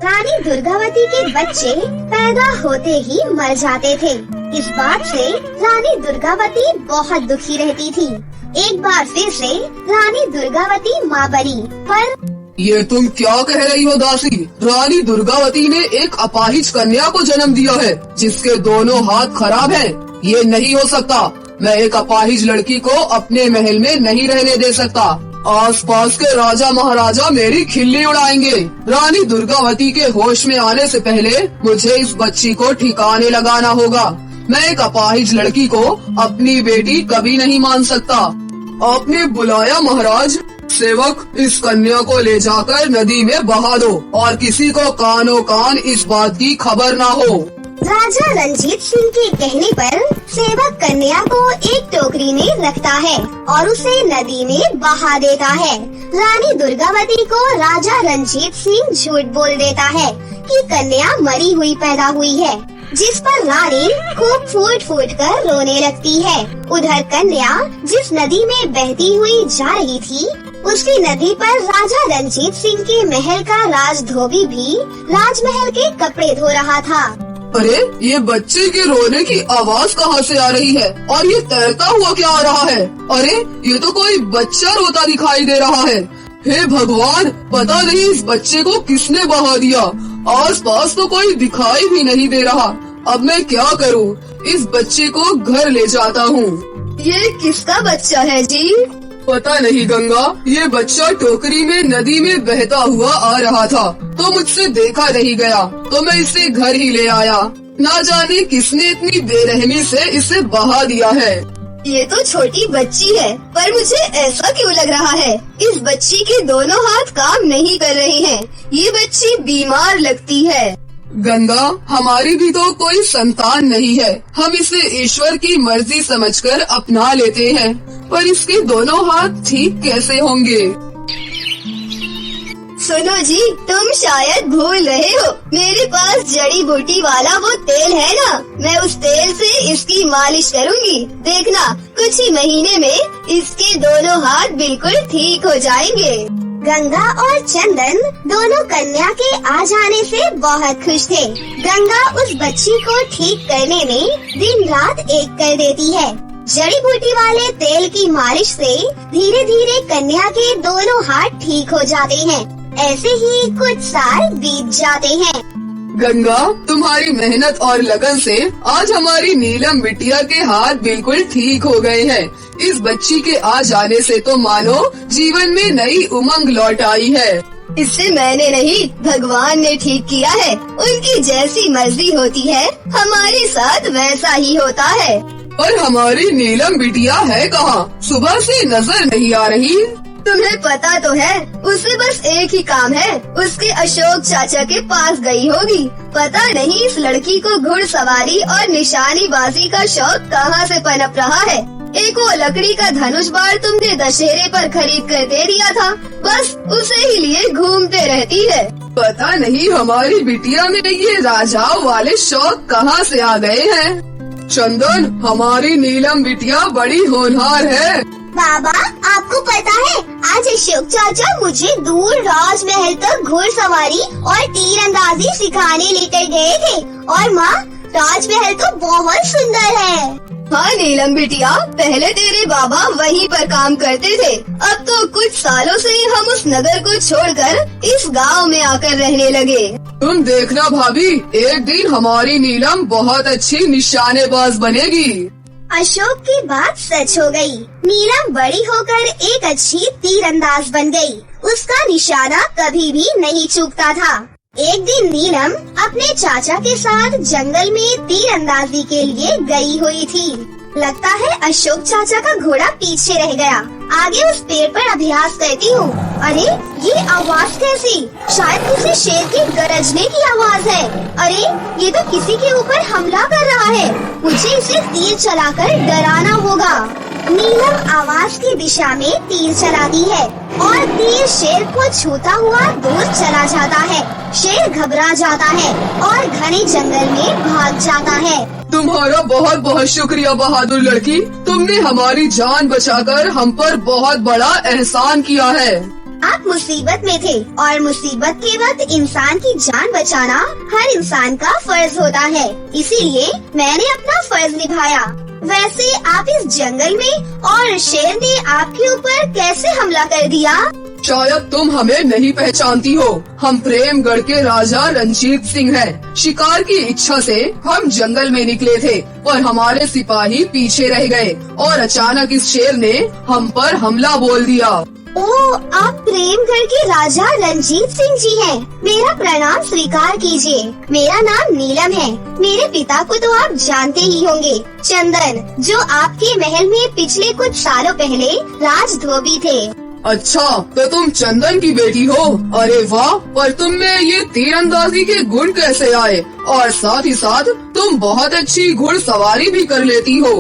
रानी दुर्गावती के बच्चे पैदा होते ही मर जाते थे। इस बात से रानी दुर्गावती बहुत दुखी रहती थी। एक बार फिर से रानी दुर्गावती माँ बनी, पर ये तुम क्या कह रही हो दासी? रानी दुर्गावती ने एक अपाहिज कन्या को जन्म दिया है जिसके दोनों हाथ खराब हैं। ये नहीं हो सकता। मैं एक अपाहिज लड़की को अपने महल में नहीं रहने दे सकता। आसपास के राजा महाराजा मेरी खिल्ली उड़ाएंगे। रानी दुर्गावती के होश में आने से पहले मुझे इस बच्ची को ठिकाने लगाना होगा। मैं एक अपाहिज लड़की को अपनी बेटी कभी नहीं मान सकता। आपने बुलाया महाराज? सेवक, इस कन्या को ले जाकर नदी में बहा दो और किसी को कानो कान इस बात की खबर ना हो। राजा रंजीत सिंह के कहने पर सेवक कन्या को एक टोकरी में रखता है और उसे नदी में बहा देता है। रानी दुर्गावती को राजा रंजीत सिंह झूठ बोल देता है कि कन्या मरी हुई पैदा हुई है, जिस पर रानी खूब फूट फूट कर रोने लगती है। उधर कन्या जिस नदी में बहती हुई जा रही थी, उसी नदी पर राजा रंजीत सिंह के महल का राजधोबी भी राजमहल के कपड़े धो रहा था। अरे, ये बच्चे के रोने की आवाज कहाँ से आ रही है और ये तैरता हुआ क्या आ रहा है? अरे, ये तो कोई बच्चा रोता दिखाई दे रहा है। हे भगवान, पता नहीं इस बच्चे को किसने बहा दिया। आसपास तो कोई दिखाई भी नहीं दे रहा। अब मैं क्या करूँ? इस बच्चे को घर ले जाता हूँ। ये किसका बच्चा है जी? पता नहीं गंगा, ये बच्चा टोकरी में नदी में बहता हुआ आ रहा था तो मुझसे देखा नहीं गया, तो मैं इसे घर ही ले आया। ना जाने किसने इतनी बेरहमी से इसे बहा दिया है। ये तो छोटी बच्ची है, पर मुझे ऐसा क्यों लग रहा है? इस बच्ची के दोनों हाथ काम नहीं कर रहे हैं। ये बच्ची बीमार लगती है। गंगा, हमारी भी तो कोई संतान नहीं है। हम इसे ईश्वर की मर्जी समझकर अपना लेते हैं, पर इसके दोनों हाथ ठीक कैसे होंगे? सुनो जी, तुम शायद भूल रहे हो, मेरे पास जड़ी बूटी वाला वो तेल है ना, मैं उस तेल से इसकी मालिश करूँगी। देखना, कुछ ही महीने में इसके दोनों हाथ बिल्कुल ठीक हो जाएंगे। गंगा और चंदन दोनों कन्या के आ जाने से बहुत खुश थे। गंगा उस बच्ची को ठीक करने में दिन रात एक कर देती है। जड़ी बूटी वाले तेल की मालिश से धीरे धीरे कन्या के दोनों हाथ ठीक हो जाते हैं। ऐसे ही कुछ साल बीत जाते हैं। गंगा, तुम्हारी मेहनत और लगन से आज हमारी नीलम बिटिया के हाथ बिल्कुल ठीक हो गए हैं। इस बच्ची के आ जाने से तो मानो जीवन में नई उमंग लौट आई है। इससे मैंने नहीं, भगवान ने ठीक किया है। उनकी जैसी मर्जी होती है, हमारे साथ वैसा ही होता है। और हमारी नीलम बिटिया है कहाँ? सुबह से नजर नहीं आ रही। तुम्हें पता तो है, उसे बस एक ही काम है, उसके अशोक चाचा के पास गई होगी। पता नहीं इस लड़की को घुड़सवारी और निशानेबाजी का शौक कहाँ से पनप रहा है। एक वो लकड़ी का धनुष बाण तुमने दशहरे पर खरीद कर दे दिया था, बस उसे ही लिए घूमते रहती है। पता नहीं हमारी बिटिया में ये राजाओं वाले शौक कहाँ से आ गए हैं। चंदन, हमारी नीलम बिटिया बड़ी होनहार है। बाबा, आपको पता है, आज अशोक चाचा मुझे दूर राजमहल तक घुड़सवारी और तीरंदाजी सिखाने लेकर गए थे। और माँ, राजमहल तो बहुत सुंदर है। हाँ नीलम बिटिया, पहले तेरे बाबा वहीं पर काम करते थे। अब तो कुछ सालों से हम उस नगर को छोड़कर इस गांव में आकर रहने लगे। तुम देखना भाभी, एक दिन हमारी नीलम बहुत अच्छी निशानेबाज बनेगी। अशोक की बात सच हो गई। नीलम बड़ी होकर एक अच्छी तीरंदाज बन गई। उसका निशाना कभी भी नहीं चूकता था। एक दिन नीलम अपने चाचा के साथ जंगल में तीरंदाजी के लिए गई हुई थी। लगता है अशोक चाचा का घोड़ा पीछे रह गया। आगे उस पेड़ पर अभ्यास करती हूँ। अरे, ये आवाज कैसी? शायद किसी शेर के गरजने की आवाज है। अरे, ये तो किसी के ऊपर हमला कर रहा है। मुझे इसे तीर चलाकर डराना होगा। नीलम आवाज की दिशा में तीर चलाती है और तीर शेर को छूता हुआ दूर चला जाता है। शेर घबरा जाता है और घने जंगल में भाग जाता है। तुम्हारा बहुत बहुत शुक्रिया बहादुर लड़की, तुमने हमारी जान बचाकर हम पर बहुत बड़ा एहसान किया है। आप मुसीबत में थे और मुसीबत के वक्त इंसान की जान बचाना हर इंसान का फर्ज होता है, इसीलिए मैंने अपना फर्ज निभाया। वैसे आप इस जंगल में और शेर ने आपके ऊपर कैसे हमला कर दिया? शायद तुम हमें नहीं पहचानती हो। हम प्रेमगढ़ के राजा रंजीत सिंह हैं। शिकार की इच्छा से हम जंगल में निकले थे पर हमारे सिपाही पीछे रह गए और अचानक इस शेर ने हम पर हमला बोल दिया। ओह, आप प्रेमगढ़ के राजा रंजीत सिंह जी हैं। मेरा प्रणाम स्वीकार कीजिए। मेरा नाम नीलम है। मेरे पिता को तो आप जानते ही होंगे, चंदन, जो आपके महल में पिछले कुछ सालों पहले राजधोबी थे। अच्छा, तो तुम चंदन की बेटी हो? अरे वाह, पर तुम में ये तीरंदाजी के गुण कैसे आए? और साथ ही साथ तुम बहुत अच्छी घुड़सवारी भी कर लेती हो।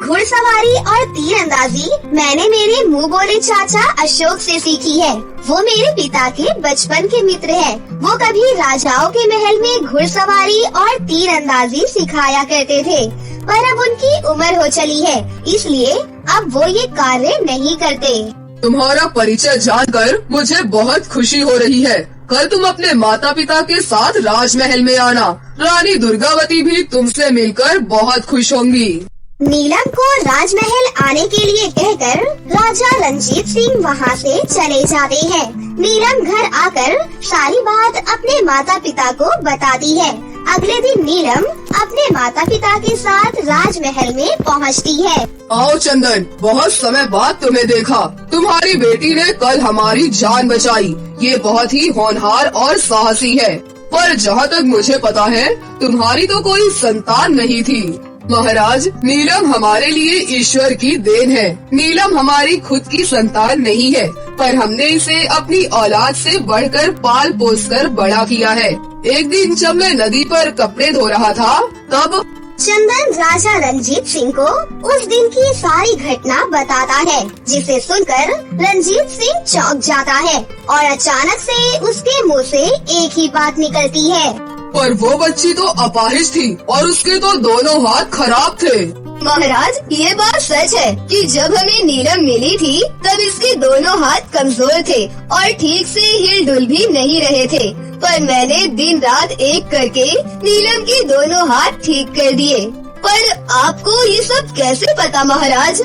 घुड़सवारी और तीरंदाजी मैंने मेरे मुंह बोले चाचा अशोक से सीखी है। वो मेरे पिता के बचपन के मित्र हैं। वो कभी राजाओं के महल में घुड़सवारी और तीरंदाजी सिखाया करते थे, पर अब उनकी उम्र हो चली है, इसलिए अब वो ये कार्य नहीं करते। तुम्हारा परिचय जानकर मुझे बहुत खुशी हो रही है। कल तुम अपने माता पिता के साथ राजमहल में आना। रानी दुर्गावती भी तुमसे मिलकर बहुत खुश होंगी। नीलम को राजमहल आने के लिए कहकर राजा रंजीत सिंह वहाँ से चले जाते हैं। नीलम घर आकर सारी बात अपने माता पिता को बताती है। अगले दिन नीलम अपने माता पिता के साथ राजमहल में पहुँचती है। आओ चंदन, बहुत समय बाद तुम्हें देखा। तुम्हारी बेटी ने कल हमारी जान बचाई। ये बहुत ही होनहार और साहसी है। पर जहाँ तक मुझे पता है, तुम्हारी तो कोई संतान नहीं थी। महाराज, नीलम हमारे लिए ईश्वर की देन है। नीलम हमारी खुद की संतान नहीं है, पर हमने इसे अपनी औलाद से बढ़कर पाल पोस कर बड़ा किया है। एक दिन जब मैं नदी पर कपड़े धो रहा था, तब चंदन राजा रंजीत सिंह को उस दिन की सारी घटना बताता है, जिसे सुनकर रंजीत सिंह चौंक जाता है और अचानक से उसके मुंह से एक ही बात निकलती है। पर वो बच्ची तो अपाहिज थी और उसके तो दोनों हाथ खराब थे। महाराज, ये बात सच है कि जब हमें नीलम मिली थी तब इसके दोनों हाथ कमजोर थे और ठीक से हिल-डुल भी नहीं रहे थे, पर मैंने दिन रात एक करके नीलम के दोनों हाथ ठीक कर दिए। पर आपको ये सब कैसे पता महाराज?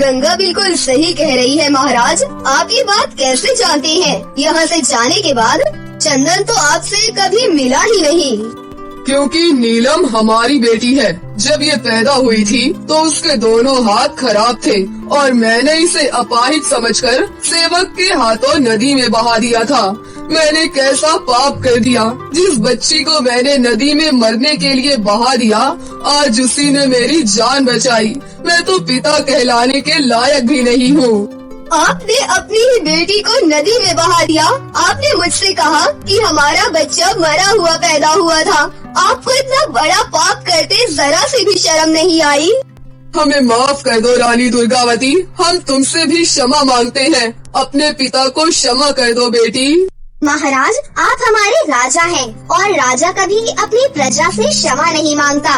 गंगा बिल्कुल सही कह रही है महाराज। आप ये बात कैसे जानते हैं? यहाँ से जाने के बाद चंदन तो आपसे कभी मिला ही नहीं। क्योंकि नीलम हमारी बेटी है। जब ये पैदा हुई थी तो उसके दोनों हाथ खराब थे और मैंने इसे अपाहिज समझकर सेवक के हाथों नदी में बहा दिया था। मैंने कैसा पाप कर दिया, जिस बच्ची को मैंने नदी में मरने के लिए बहा दिया, आज उसी ने मेरी जान बचाई। मैं तो पिता कहलाने के लायक भी नहीं हूँ। आपने अपनी ही बेटी को नदी में बहा दिया। आपने मुझसे कहा कि हमारा बच्चा मरा हुआ पैदा हुआ था। आपको इतना बड़ा पाप करते जरा से भी शर्म नहीं आई? हमें माफ कर दो रानी दुर्गावती, हम तुमसे भी क्षमा मांगते हैं। अपने पिता को क्षमा कर दो बेटी। महाराज, आप हमारे राजा हैं और राजा कभी अपनी प्रजा से क्षमा नहीं मांगता।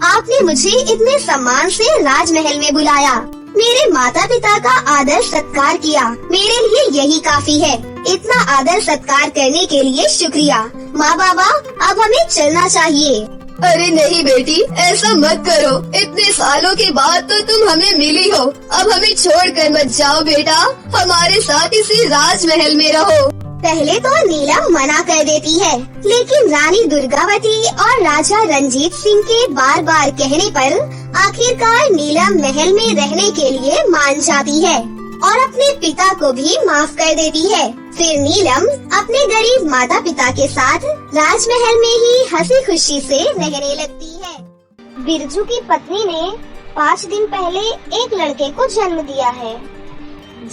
आपने मुझे इतने सम्मान से राजमहल में बुलाया, मेरे माता पिता का आदर सत्कार किया। मेरे लिए यही काफी है। इतना आदर सत्कार करने के लिए शुक्रिया। माँ बाबा, अब हमें चलना चाहिए। अरे नहीं बेटी, ऐसा मत करो। इतने सालों के बाद तो तुम हमें मिली हो। अब हमें छोड़कर मत जाओ बेटा, हमारे साथ इसी राजमहल में रहो। पहले तो नीलम मना कर देती है, लेकिन रानी दुर्गावती और राजा रंजीत सिंह के बार बार कहने पर आखिरकार नीलम महल में रहने के लिए मान जाती है और अपने पिता को भी माफ कर देती है। फिर नीलम अपने गरीब माता पिता के साथ राजमहल में ही हंसी खुशी से रहने लगती है। बिरजू की पत्नी ने 5 दिन पहले एक लड़के को जन्म दिया है,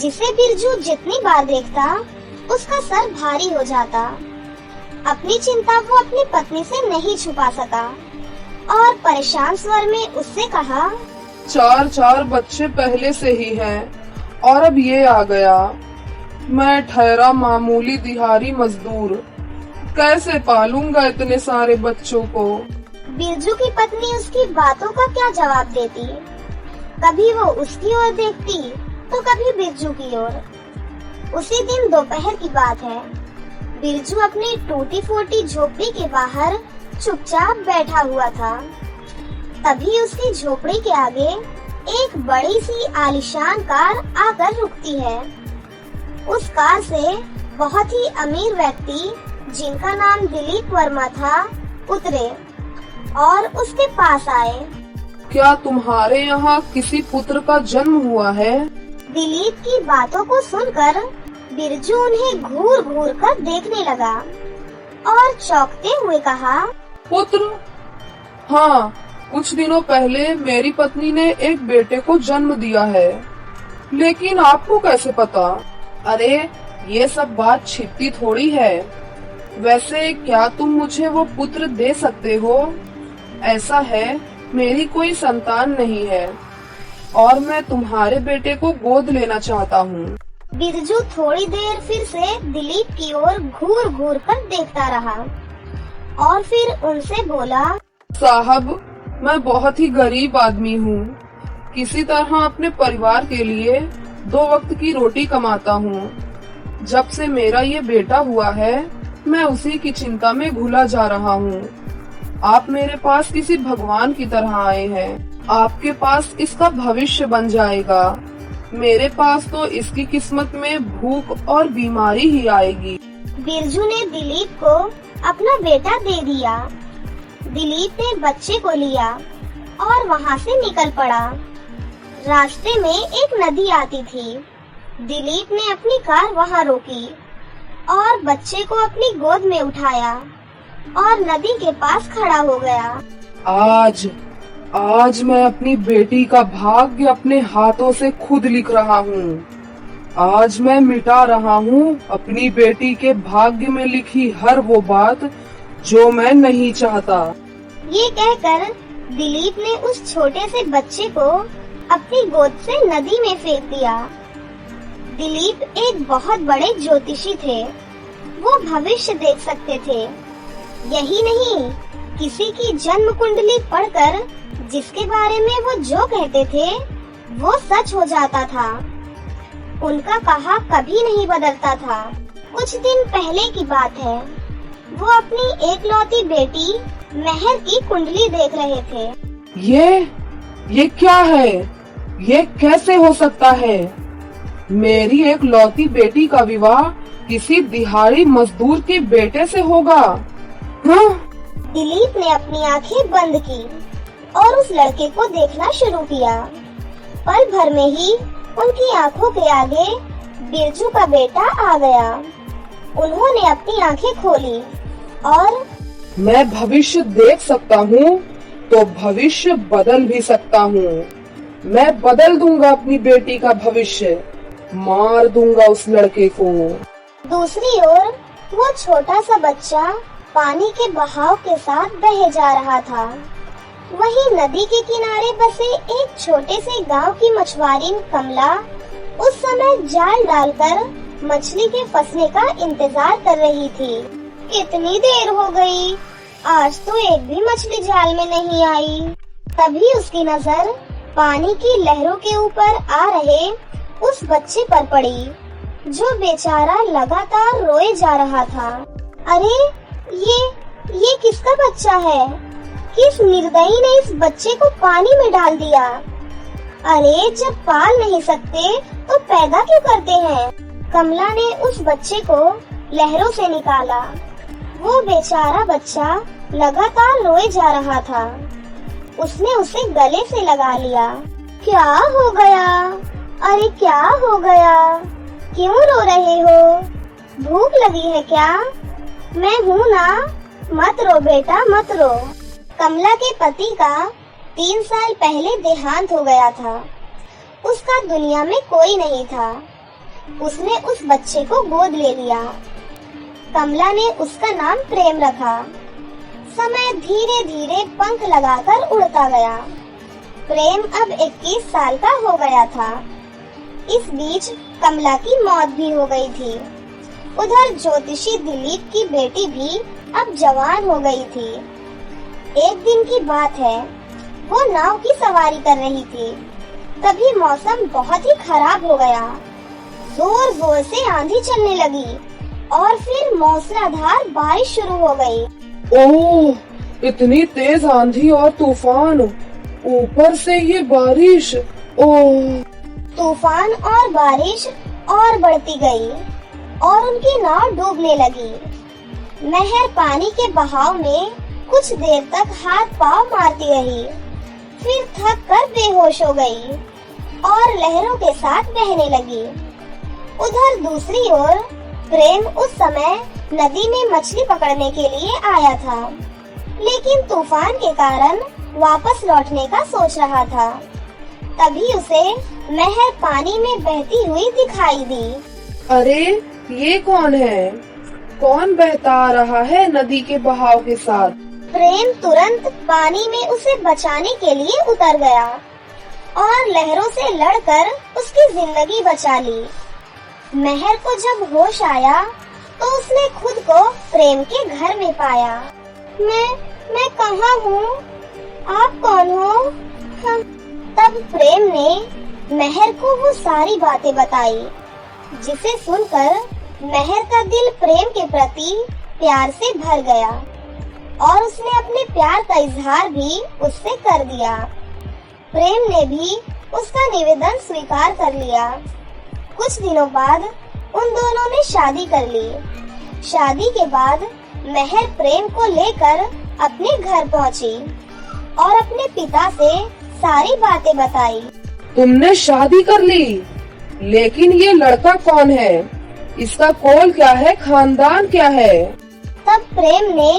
जिसे बिरजू जितनी बार देखता उसका सर भारी हो जाता। अपनी चिंता वो अपनी पत्नी से नहीं छुपा सका और परेशान स्वर में उससे कहा, 4 बच्चे पहले से ही हैं और अब ये आ गया। मैं ठहरा मामूली दिहाड़ी मजदूर, कैसे पालूंगा इतने सारे बच्चों को। बिरजू की पत्नी उसकी बातों का क्या जवाब देती? कभी वो उसकी ओर देखती तो कभी बिरजू की ओर। उसी दिन दोपहर की बात है। बिरजू अपनी टूटी फूटी झोपड़ी के बाहर चुपचाप बैठा हुआ था। तभी उसकी झोपड़ी के आगे एक बड़ी सी आलीशान कार आकर रुकती है। उस कार से बहुत ही अमीर व्यक्ति, जिनका नाम दिलीप वर्मा था, उतरे और उसके पास आए। क्या तुम्हारे यहाँ किसी पुत्र का जन्म हुआ है? दिलीप की बातों को सुनकर बिरजू उन्हें घूर घूर कर देखने लगा और चौंकते हुए कहा, पुत्र? हाँ, कुछ दिनों पहले मेरी पत्नी ने एक बेटे को जन्म दिया है। लेकिन आपको कैसे पता? अरे ये सब बात छिपती थोड़ी है। वैसे क्या तुम मुझे वो पुत्र दे सकते हो? ऐसा है, मेरी कोई संतान नहीं है और मैं तुम्हारे बेटे को गोद लेना चाहता हूँ। बिरजू थोड़ी देर फिर से दिलीप की ओर घूर घूर कर देखता रहा और फिर उनसे बोला, साहब, मैं बहुत ही गरीब आदमी हूँ। किसी तरह अपने परिवार के लिए 2 वक्त की रोटी कमाता हूँ। जब से मेरा ये बेटा हुआ है, मैं उसी की चिंता में घुला जा रहा हूँ। आप मेरे पास किसी भगवान की तरह आए हैं। आपके पास इसका भविष्य बन जाएगा। मेरे पास तो इसकी किस्मत में भूख और बीमारी ही आएगी। बिरजू ने दिलीप को अपना बेटा दे दिया। दिलीप ने बच्चे को लिया और वहाँ से निकल पड़ा। रास्ते में एक नदी आती थी। दिलीप ने अपनी कार वहाँ रोकी और बच्चे को अपनी गोद में उठाया और नदी के पास खड़ा हो गया। आज मैं अपनी बेटी का भाग्य अपने हाथों से खुद लिख रहा हूँ। आज मैं मिटा रहा हूँ अपनी बेटी के भाग्य में लिखी हर वो बात जो मैं नहीं चाहता। ये कहकर दिलीप ने उस छोटे से बच्चे को अपनी गोद से नदी में फेंक दिया। दिलीप एक बहुत बड़े ज्योतिषी थे। वो भविष्य देख सकते थे। यही नहीं, किसी की जन्म कुंडली पढ़कर जिसके बारे में वो जो कहते थे वो सच हो जाता था। उनका कहा कभी नहीं बदलता था। कुछ दिन पहले की बात है। वो अपनी एकलौती बेटी मेहर की कुंडली देख रहे थे। ये क्या है? ये कैसे हो सकता है? मेरी एकलौती बेटी का विवाह किसी दिहाड़ी मजदूर के बेटे से होगा? हाँ? दिलीप ने अपनी आंखें बंद की और उस लड़के को देखना शुरू किया। पल भर में ही उनकी आंखों के आगे बिरजू का बेटा आ गया। उन्होंने अपनी आंखें खोली और मैं भविष्य देख सकता हूँ तो भविष्य बदल भी सकता हूँ। मैं बदल दूंगा अपनी बेटी का भविष्य, मार दूंगा उस लड़के को। दूसरी ओर वो छोटा सा बच्चा पानी के बहाव के साथ बह जा रहा था। वहीं नदी के किनारे बसे एक छोटे से गांव की मछुआरी कमला उस समय जाल डालकर मछली के फंसने का इंतजार कर रही थी। कितनी देर हो गई, आज तो एक भी मछली जाल में नहीं आई। तभी उसकी नजर पानी की लहरों के ऊपर आ रहे उस बच्चे पर पड़ी, जो बेचारा लगातार रोए जा रहा था। अरे ये किसका बच्चा है? किस निर्दयी ने इस बच्चे को पानी में डाल दिया? अरे जब पाल नहीं सकते तो पैदा क्यों करते हैं? कमला ने उस बच्चे को लहरों से निकाला। वो बेचारा बच्चा लगातार रोए जा रहा था। उसने उसे गले से लगा लिया। क्या हो गया? अरे क्या हो गया? क्यों रो रहे हो? भूख लगी है क्या? मैं हूँ ना, मत रो बेटा मत रो। कमला के पति का 3 साल पहले देहांत हो गया था। उसका दुनिया में कोई नहीं था। उसने उस बच्चे को गोद ले लिया। कमला ने उसका नाम प्रेम रखा। समय धीरे धीरे पंख लगाकर उड़ता गया। प्रेम अब 21 साल का हो गया था। इस बीच कमला की मौत भी हो गई थी। उधर ज्योतिषी दिलीप की बेटी भी अब जवान हो गई थी। एक दिन की बात है, वो नाव की सवारी कर रही थी। तभी मौसम बहुत ही खराब हो गया। जोर जोर से आंधी चलने लगी और फिर मूसलाधार बारिश शुरू हो गई। ओह, इतनी तेज आंधी और तूफान, ऊपर से ये बारिश। ओह, तूफान और बारिश और बढ़ती गई और उनकी नाव डूबने लगी। महर पानी के बहाव में कुछ देर तक हाथ पांव मारती रही, फिर थक कर बेहोश हो गई और लहरों के साथ बहने लगी। उधर दूसरी ओर प्रेम उस समय नदी में मछली पकड़ने के लिए आया था, लेकिन तूफान के कारण वापस लौटने का सोच रहा था। तभी उसे महर पानी में बहती हुई दिखाई दी। अरे ये कौन है? कौन बहता आ रहा है नदी के बहाव के साथ? प्रेम तुरंत पानी में उसे बचाने के लिए उतर गया और लहरों से लड़कर उसकी जिंदगी बचा ली। महर को जब होश आया तो उसने खुद को प्रेम के घर में पाया। मैं कहाँ हूँ? आप कौन हो? तब प्रेम ने महर को वो सारी बातें बताई, जिसे सुनकर महर का दिल प्रेम के प्रति प्यार से भर गया और उसने अपने प्यार का इजहार भी उससे कर दिया। प्रेम ने भी उसका निवेदन स्वीकार कर लिया। कुछ दिनों बाद उन दोनों ने शादी कर ली। शादी के बाद महर प्रेम को लेकर अपने घर पहुंची और अपने पिता से सारी बातें बताई। तुमने शादी कर ली, लेकिन ये लड़का कौन है? इसका कौल क्या है? खानदान क्या है? तब प्रेम ने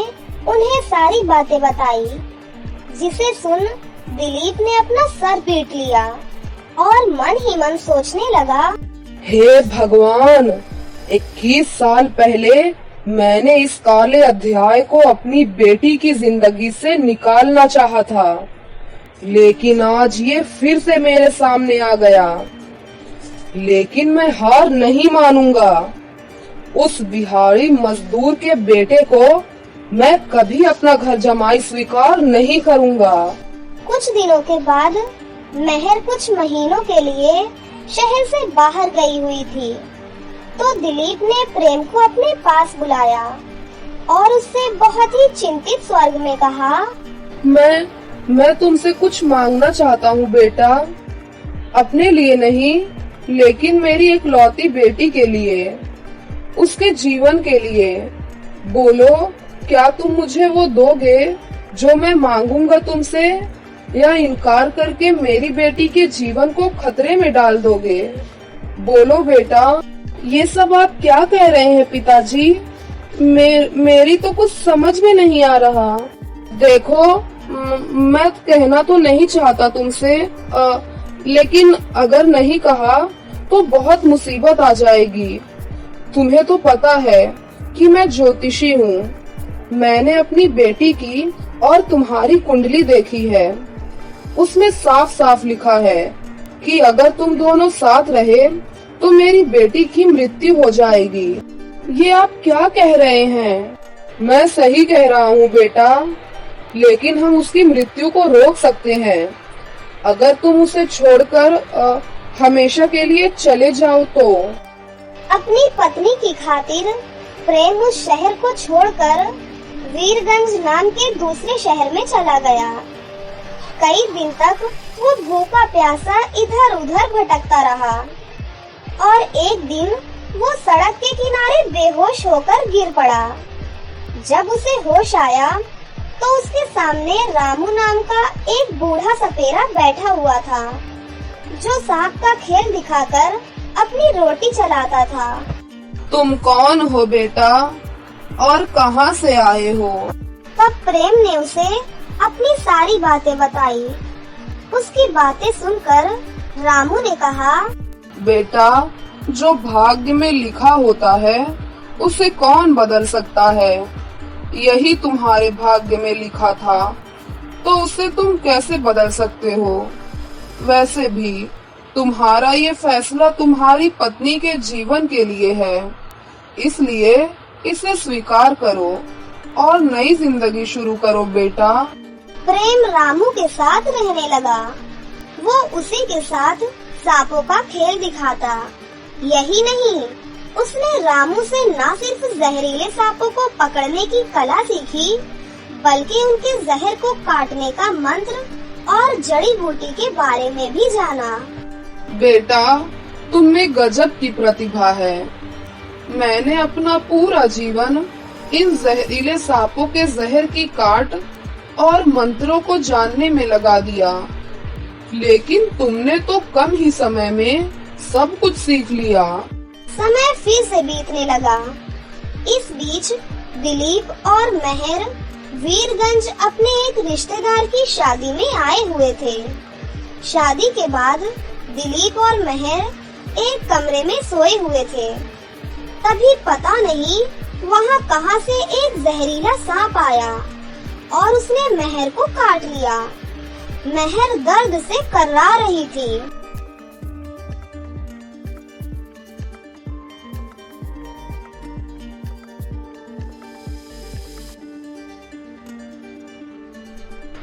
उन्हें सारी बातें बताई, जिसे सुन दिलीप ने अपना सर पीट लिया और मन ही मन सोचने लगा, हे भगवान, 21 साल पहले मैंने इस काले अध्याय को अपनी बेटी की जिंदगी से निकालना चाहा था, लेकिन आज ये फिर से मेरे सामने आ गया। लेकिन मैं हार नहीं मानूंगा। उस बिहारी मजदूर के बेटे को मैं कभी अपना घर जमाई स्वीकार नहीं करूंगा। कुछ दिनों के बाद महर कुछ महीनों के लिए शहर से बाहर गई हुई थी, तो दिलीप ने प्रेम को अपने पास बुलाया और उससे बहुत ही चिंतित स्वर में कहा, मैं तुमसे कुछ मांगना चाहता हूँ बेटा, अपने लिए नहीं, लेकिन मेरी इकलौती बेटी के लिए, उसके जीवन के लिए। बोलो, क्या तुम मुझे वो दोगे जो मैं मांगूंगा तुमसे, या इनकार करके मेरी बेटी के जीवन को खतरे में डाल दोगे? बोलो बेटा। ये सब आप क्या कह रहे हैं पिताजी? मेरी तो कुछ समझ में नहीं आ रहा। देखो, मैं कहना तो नहीं चाहता तुमसे, लेकिन अगर नहीं कहा तो बहुत मुसीबत आ जाएगी। तुम्हें तो पता है कि मैं ज्योतिषी हूँ। मैंने अपनी बेटी की और तुम्हारी कुंडली देखी है। उसमें साफ साफ लिखा है कि अगर तुम दोनों साथ रहे तो मेरी बेटी की मृत्यु हो जाएगी। ये आप क्या कह रहे हैं? मैं सही कह रहा हूँ बेटा, लेकिन हम उसकी मृत्यु को रोक सकते हैं। अगर तुम उसे छोड़कर हमेशा के लिए चले जाओ तो। अपनी पत्नी की खातिर प्रेम उस शहर को छोड़कर वीरगंज नाम के दूसरे शहर में चला गया। कई दिन तक वो भूखा प्यासा इधर उधर भटकता रहा और एक दिन वो सड़क के किनारे बेहोश होकर गिर पड़ा। जब उसे होश आया तो उसके सामने रामू नाम का एक बूढ़ा सपेरा बैठा हुआ था, जो सांप का खेल दिखाकर अपनी रोटी चलाता था। तुम कौन हो बेटा और कहाँ से आए हो? तब प्रेम ने उसे अपनी सारी बातें बताई। उसकी बातें सुनकर रामू ने कहा, बेटा, जो भाग्य में लिखा होता है उसे कौन बदल सकता है? यही तुम्हारे भाग्य में लिखा था, तो उसे तुम कैसे बदल सकते हो? वैसे भी तुम्हारा ये फैसला तुम्हारी पत्नी के जीवन के लिए है, इसलिए इसे स्वीकार करो और नई जिंदगी शुरू करो बेटा। प्रेम रामू के साथ रहने लगा। वो उसी के साथ सांपों का खेल दिखाता, यही नहीं, उसने रामू से न सिर्फ जहरीले सांपों को पकड़ने की कला सीखी, बल्कि उनके जहर को काटने का मंत्र और जड़ी बूटी के बारे में भी जाना। बेटा, तुममें गजब की प्रतिभा है। मैंने अपना पूरा जीवन इन जहरीले सांपों के जहर की काट और मंत्रों को जानने में लगा दिया, लेकिन तुमने तो कम ही समय में सब कुछ सीख लिया। समय फिर से बीतने लगा। इस बीच दिलीप और मेहर वीरगंज अपने एक रिश्तेदार की शादी में आए हुए थे। शादी के बाद दिलीप और मेहर एक कमरे में सोए हुए थे। तभी पता नहीं वहाँ कहाँ से एक जहरीला सांप आया और उसने मेहर को काट लिया। मेहर दर्द से कर्रा रही थी।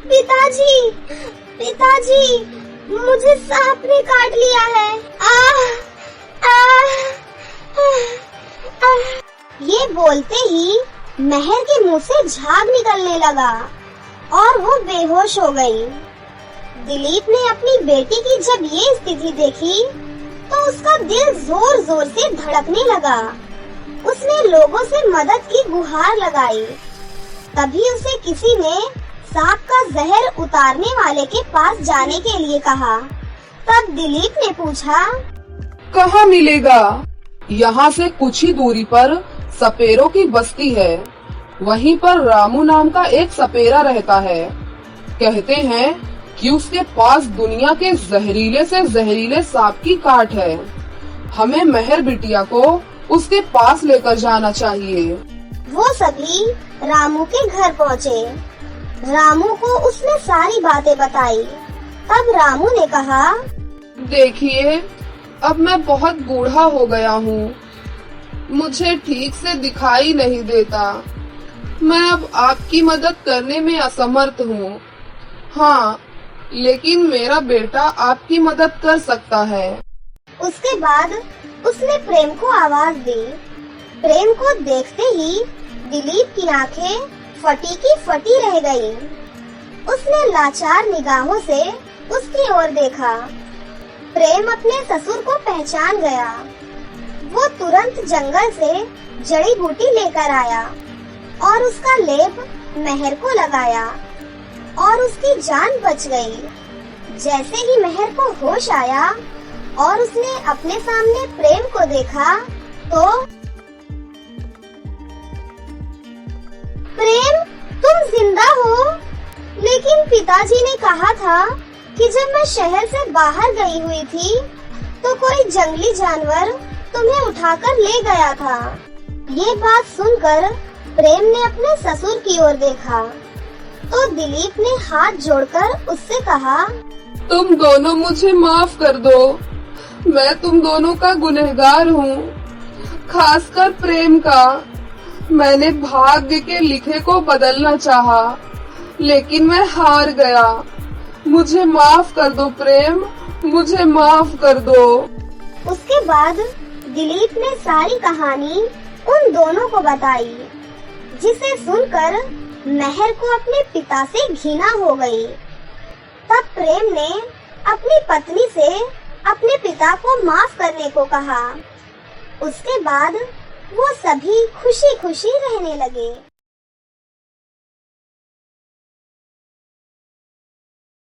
पिताजी, पिताजी, मुझे सांप ने काट लिया है। ये बोलते ही मेहर के मुंह से झाग निकलने लगा और वो बेहोश हो गई। दिलीप ने अपनी बेटी की जब ये स्थिति देखी तो उसका दिल जोर जोर से धड़कने लगा। उसने लोगों से मदद की गुहार लगाई। तभी उसे किसी ने सांप का जहर उतारने वाले के पास जाने के लिए कहा। तब दिलीप ने पूछा, कहाँ मिलेगा? यहाँ से कुछ ही दूरी पर सपेरों की बस्ती है। वहीं पर रामू नाम का एक सपेरा रहता है। कहते हैं कि उसके पास दुनिया के जहरीले से जहरीले सांप की काट है। हमें मेहर बिटिया को उसके पास लेकर जाना चाहिए। वो सभी रामू के घर पहुँचे। रामू को उसने सारी बातें बताई। तब रामू ने कहा, देखिए, अब मैं बहुत बूढ़ा हो गया हूँ। मुझे ठीक से दिखाई नहीं देता। मैं अब आपकी मदद करने में असमर्थ हूँ। हाँ, लेकिन मेरा बेटा आपकी मदद कर सकता है। उसके बाद उसने प्रेम को आवाज दी। प्रेम को देखते ही दिलीप की आंखें फटी की फटी रह गई। उसने लाचार निगाहों से उसकी ओर देखा। प्रेम अपने ससुर को पहचान गया। वो तुरंत जंगल से जड़ी बूटी लेकर आया और उसका लेप मेहर को लगाया और उसकी जान बच गई। जैसे ही मेहर को होश आया और उसने अपने सामने प्रेम को देखा तो, प्रेम, तुम जिंदा हो? लेकिन पिताजी ने कहा था कि जब मैं शहर से बाहर गई हुई थी तो कोई जंगली जानवर तुम्हें उठाकर ले गया था। ये बात सुनकर प्रेम ने अपने ससुर की ओर देखा तो दिलीप ने हाथ जोड़कर उससे कहा, तुम दोनों मुझे माफ कर दो। मैं तुम दोनों का गुनहगार हूँ, खासकर प्रेम का। मैंने भाग्य के लिखे को बदलना चाहा, लेकिन मैं हार गया। मुझे माफ कर दो प्रेम, मुझे माफ कर दो। उसके बाद दिलीप ने सारी कहानी उन दोनों को बताई, जिसे सुनकर मेहर को अपने पिता से घृणा हो गई। तब प्रेम ने अपनी पत्नी से अपने पिता को माफ करने को कहा। उसके बाद वो सभी खुशी खुशी रहने लगे।